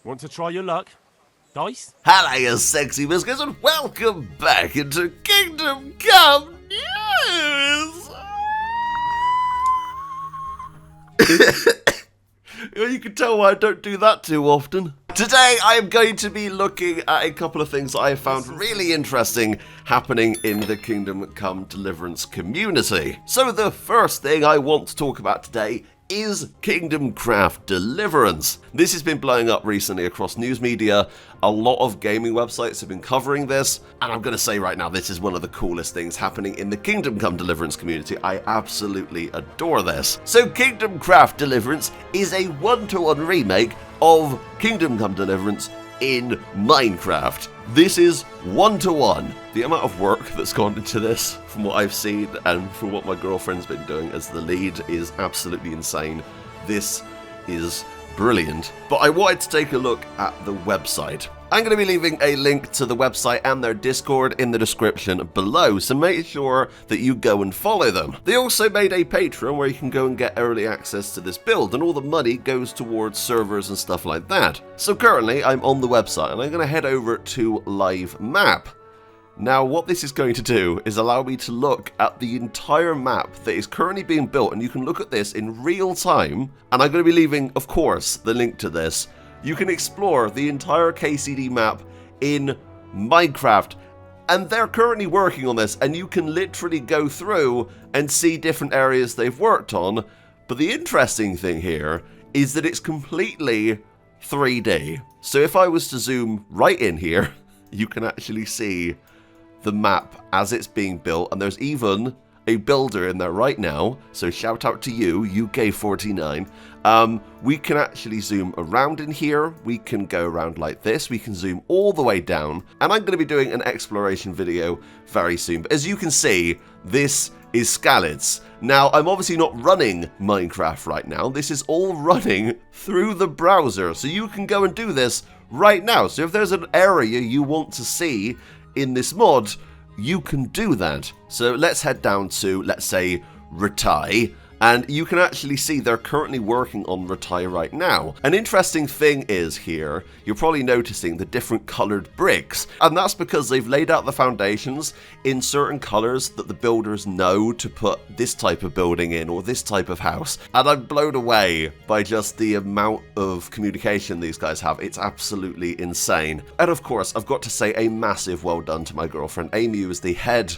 Want to try your luck? Dice? Hello, you sexy biscuits, and welcome back into Kingdom Come News! You can tell why I don't do that too often. Today, I am going to be looking at a couple of things that I have found really interesting happening in the Kingdom Come Deliverance community. So the first thing I want to talk about today is Kingdom Craft Deliverance. This has been blowing up recently across news media. A lot of gaming websites have been covering this, and I'm going to say right now, this is one of the coolest things happening in the Kingdom Come Deliverance community. I absolutely adore this. So Kingdom Craft Deliverance is a one-to-one remake of Kingdom Come Deliverance in Minecraft. This is one-to-one. The amount of work that's gone into this, from what I've seen and from what my girlfriend's been doing as the lead, is absolutely insane. This is brilliant. But I wanted to take a look at the website. I'm going to be leaving a link to the website and their Discord in the description below, so make sure that you go and follow them. They also made a Patreon where you can go and get early access to this build, and all the money goes towards servers and stuff like that. So currently I'm on the website and I'm going to head over to Live Map. Now what this is going to do is allow me to look at the entire map that is currently being built, and you can look at this in real time, and I'm going to be leaving, of course, the link to this. You can explore the entire KCD map in Minecraft, and they're currently working on this, and you can literally go through and see different areas they've worked on. But the interesting thing here is that it's completely 3D. So if I was to zoom right in here, you can actually see the map as it's being built, and there's even a builder in there right now, so shout out to you, UK49. We can actually zoom around in here, we can go around like this, we can zoom all the way down, and I'm going to be doing an exploration video very soon. But as you can see, this is Skalitz. Now, I'm obviously not running Minecraft right now, this is all running through the browser, so you can go and do this right now. So if there's an area you want to see in this mod, you can do that. So let's head down to, let's say, Ratai, and you can actually see they're currently working on Ratai right now. An interesting thing is here, you're probably noticing the different coloured bricks, and that's because they've laid out the foundations in certain colours that the builders know to put this type of building in, or this type of house. And I'm blown away by just the amount of communication these guys have. It's absolutely insane. And of course, I've got to say a massive well done to my girlfriend Amy, who is the head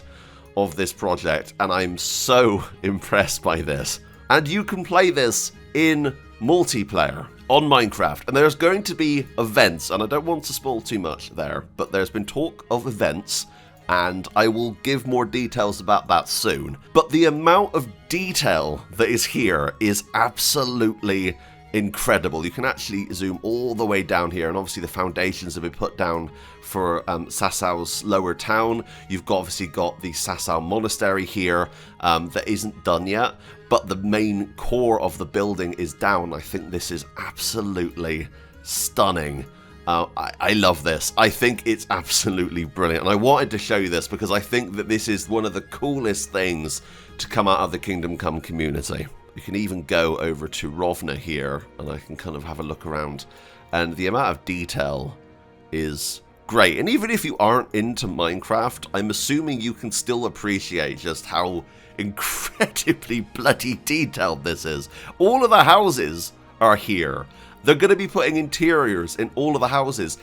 of this project, and I'm so impressed by this. And you can play this in multiplayer on Minecraft, and there's going to be events, and I don't want to spoil too much there, but there's been talk of events, and I will give more details about that soon. But the amount of detail that is here is absolutely incredible. You can actually zoom all the way down here, and obviously the foundations have been put down for Sasao's lower town. You've obviously got the Sasao monastery here that isn't done yet, but the main core of the building is down. I think this is absolutely stunning. I love this. I think it's absolutely brilliant, and I wanted to show you this because I think that this is one of the coolest things to come out of the Kingdom Come community. You can even go over to Rovna here, and I can kind of have a look around, and the amount of detail is great. And even if you aren't into Minecraft, I'm assuming you can still appreciate just how incredibly bloody detailed this is. All of the houses are here. They're going to be putting interiors in all of the houses.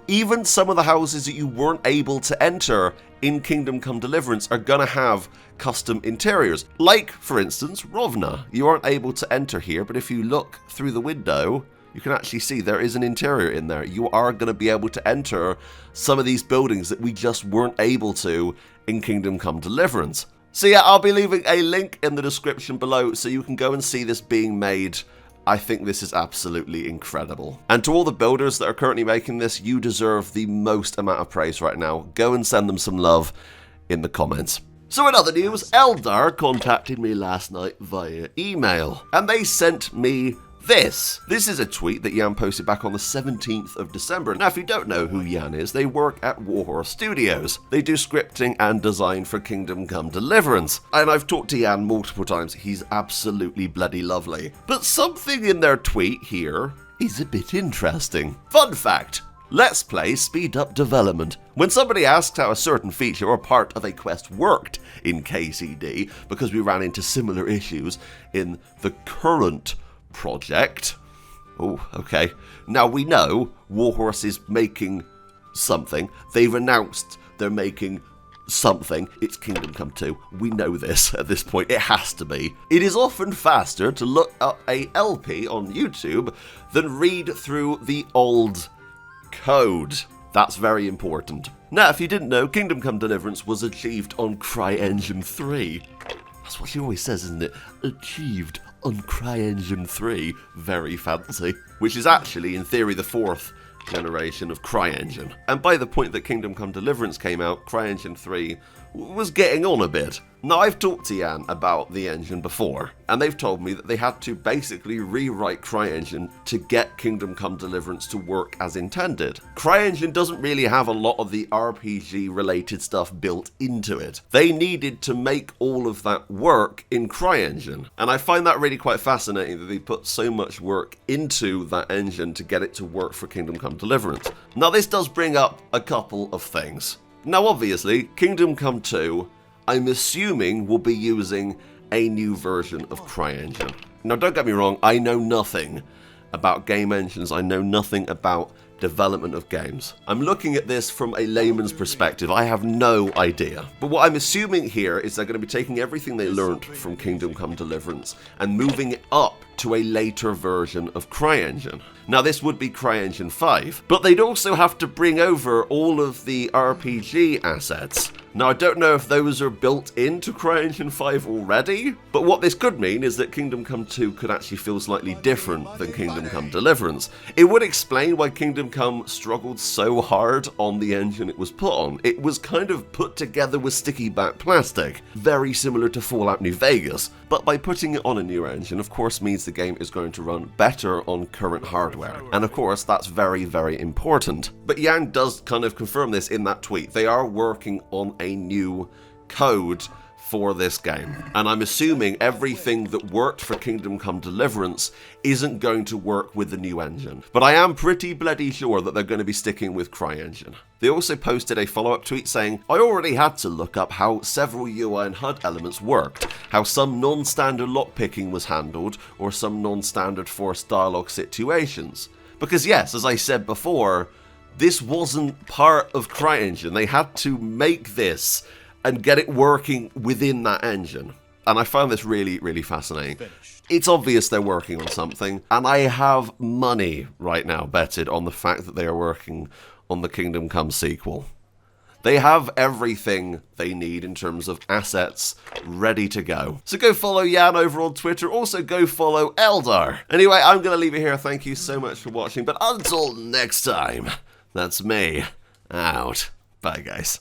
Even some of the houses that you weren't able to enter in Kingdom Come Deliverance are going to have custom interiors. Like, for instance, Rovna. You aren't able to enter here, but if you look through the window, you can actually see there is an interior in there. You are going to be able to enter some of these buildings that we just weren't able to in Kingdom Come Deliverance. So yeah, I'll be leaving a link in the description below so you can go and see this being made. I think this is absolutely incredible. And to all the builders that are currently making this, you deserve the most amount of praise right now. Go and send them some love in the comments. So in other news, Eldar contacted me last night via email, and they sent me this. This is a tweet that Jan posted back on the 17th of December. Now, if you don't know who Jan is, they work at Warhorse Studios. They do scripting and design for Kingdom Come Deliverance. And I've talked to Jan multiple times. He's absolutely bloody lovely. But something in their tweet here is a bit interesting. Fun fact. Let's Play speed up development. When somebody asks how a certain feature or part of a quest worked in KCD, because we ran into similar issues in the current project. Oh, okay. Now we know Warhorse is making something. They've announced they're making something. It's Kingdom Come 2. We know this at this point. It has to be. It is often faster to look up a LP on YouTube than read through the old code. That's very important. Now, if you didn't know, Kingdom Come Deliverance was achieved on CryEngine 3. That's what she always says, isn't it? Achieved on CryEngine 3. Very fancy. Which is actually, in theory, the 4th generation of CryEngine. And by the point that Kingdom Come Deliverance came out, CryEngine 3 was getting on a bit. Now, I've talked to Jan about the engine before, and they've told me that they had to basically rewrite CryEngine to get Kingdom Come Deliverance to work as intended. CryEngine doesn't really have a lot of the RPG-related stuff built into it. They needed to make all of that work in CryEngine, and I find that really quite fascinating that they put so much work into that engine to get it to work for Kingdom Come Deliverance. Now, this does bring up a couple of things. Now, obviously, Kingdom Come 2, I'm assuming, will be using a new version of CryEngine. Now, don't get me wrong, I know nothing about game engines. I know nothing about development of games. I'm looking at this from a layman's perspective. I have no idea. But what I'm assuming here is they're going to be taking everything they learned from Kingdom Come Deliverance and moving it up to a later version of CryEngine. Now, this would be CryEngine 5, but they'd also have to bring over all of the RPG assets. Now, I don't know if those are built into CryEngine 5 already, but what this could mean is that Kingdom Come 2 could actually feel slightly different than Kingdom Come Deliverance. It would explain why Kingdom Come struggled so hard on the engine it was put on. It was kind of put together with sticky back plastic, very similar to Fallout New Vegas, but by putting it on a new engine, of course, means the game is going to run better on current hardware. And of course, that's very, very important. But Yang does kind of confirm this in that tweet. They are working on a new code for this game. And I'm assuming everything that worked for Kingdom Come Deliverance isn't going to work with the new engine. But I am pretty bloody sure that they're going to be sticking with CryEngine. They also posted a follow-up tweet saying, I already had to look up how several UI and HUD elements worked, how some non-standard lockpicking was handled, or some non-standard forced dialogue situations. Because yes, as I said before, this wasn't part of CryEngine. They had to make this and get it working within that engine. And I found this really, really fascinating. It's obvious they're working on something, and I have money right now betted on the fact that they are working on the Kingdom Come sequel. They have everything they need in terms of assets ready to go. So go follow Jan over on Twitter. Also go follow Eldar. Anyway, I'm going to leave it here. Thank you so much for watching. But until next time, that's me out. Bye, guys.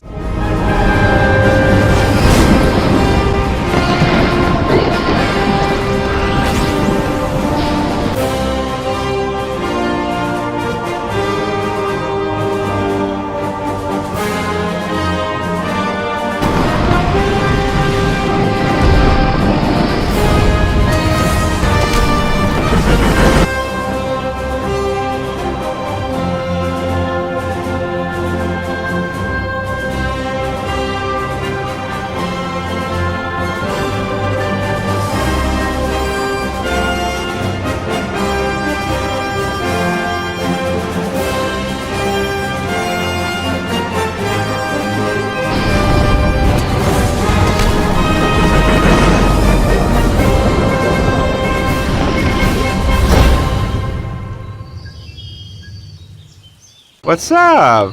What's up?